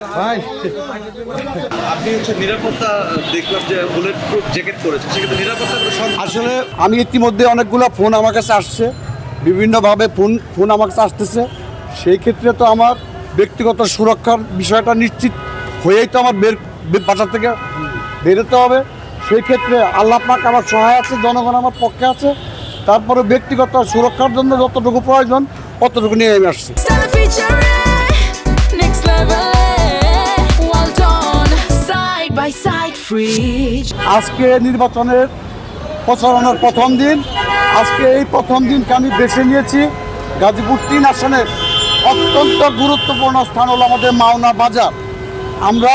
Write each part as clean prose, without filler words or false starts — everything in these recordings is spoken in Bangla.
ভাই আপনি নিরাপত্তা দেখলাম যে বুলেট প্রুফ জ্যাকেট করেছে, সেক্ষেত্রে নিরাপত্তা আসলে আমি ইতিমধ্যে অনেকগুলো ফোন আমার কাছে আসছে, বিভিন্নভাবে ফোন আমার কাছে আসতেছে। সেই ক্ষেত্রে তো আমার ব্যক্তিগত সুরক্ষার বিষয়টা নিশ্চিত হয়েই তো আমার বাসা থেকে বেরোতে হবে। সেই ক্ষেত্রে আল্লাহ পাক আমার সহায় আছে, জনগণ আমার পক্ষে আছে। তারপরে ব্যক্তিগত সুরক্ষার জন্য যতটুকু প্রয়োজন ততটুকু নিয়ে আমি আসছি। আজকে নির্বাচনের প্রচারণার প্রথম দিন। আজকে এই প্রথম দিনকে আমি বেছে নিয়েছি গাজীপুর ৩ আসনের অত্যন্ত গুরুত্বপূর্ণ স্থান হলো আমাদের মাওনা বাজার। আমরা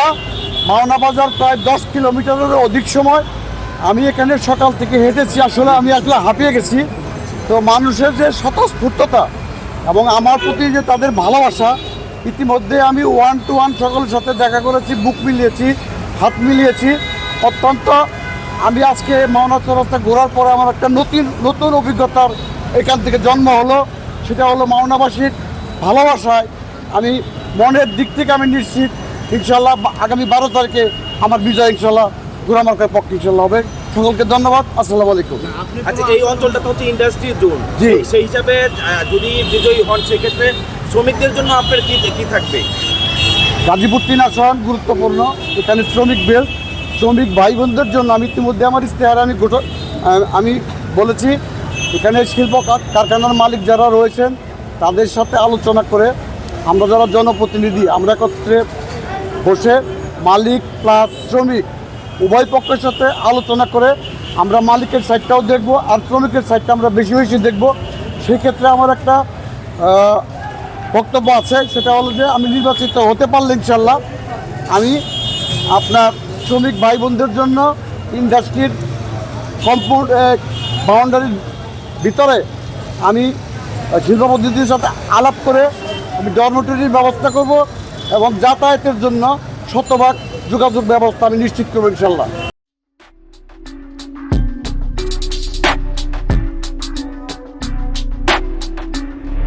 মাওনা বাজার প্রায় 10 কিলোমিটারেরও অধিক সময় আমি এখানে সকাল থেকে হেঁটেছি। আসলে আমি আসলে হাঁপিয়ে গেছি। তো মানুষের যে স্বতঃস্ফূর্ততা এবং আমার প্রতি যে তাদের ভালোবাসা, ইতিমধ্যে আমি 1 to 1 সকলের সাথে দেখা করেছি, বুক মিলিয়েছি, হাত মিলিয়েছি। অত্যন্ত আমি আজকে মাওনা চৌরাস্তা ঘোরার পরে আমার একটা নতুন অভিজ্ঞতার এখান থেকে জন্ম হলো। সেটা হলো মাওনাবাসীর ভালোবাসায় আমি মনের দিক থেকে আমি নিশ্চিত ইনশাল্লাহ আগামী 12 তারিখে আমার বিজয় ইনশাল্লাহ ঘোরামার্কার পক্ষে ইনশাল্লাহ হবে। সকলকে ধন্যবাদ। আসসালামু আলাইকুম। আচ্ছা, এই অঞ্চলটা তো হচ্ছে ইন্ডাস্ট্রি জোন, জি। সেই হিসাবে যদি বিজয়ী হন সেক্ষেত্রে শ্রমিকদের জন্য আপনার কি থাকবে? গাজীপুর 3 আসন গুরুত্বপূর্ণ। এখানে শ্রমিক বেল, শ্রমিক ভাই বোনদের জন্য আমি ইতিমধ্যে আমার ইশতেহারে আমি বলেছি এখানে শিল্প কারখানার মালিক যারা রয়েছেন তাদের সাথে আলোচনা করে আমরা যারা জনপ্রতিনিধি আমরা একত্রে বসে মালিক প্লাস শ্রমিক উভয় পক্ষের সাথে আলোচনা করে আমরা মালিকের সাইডটাও দেখব আর শ্রমিকের সাইডটা আমরা বেশি বেশি দেখব। সেই ক্ষেত্রে আমার একটা বক্তব্য আছে, সেটা হলো যে আমি নির্বাচিত হতে পারলে ইনশাল্লাহ আমি আপনার শ্রমিক ভাই বোনদের জন্য ইন্ডাস্ট্রির সম্পূর্ণ বাউন্ডারির ভিতরে আমি শিল্পপদ্ধতির সাথে আলাপ করে আমি ডরমেটরির ব্যবস্থা করব এবং যাতায়াতের জন্য শতভাগ যোগাযোগ ব্যবস্থা আমি নিশ্চিত করবো ইনশাল্লাহ।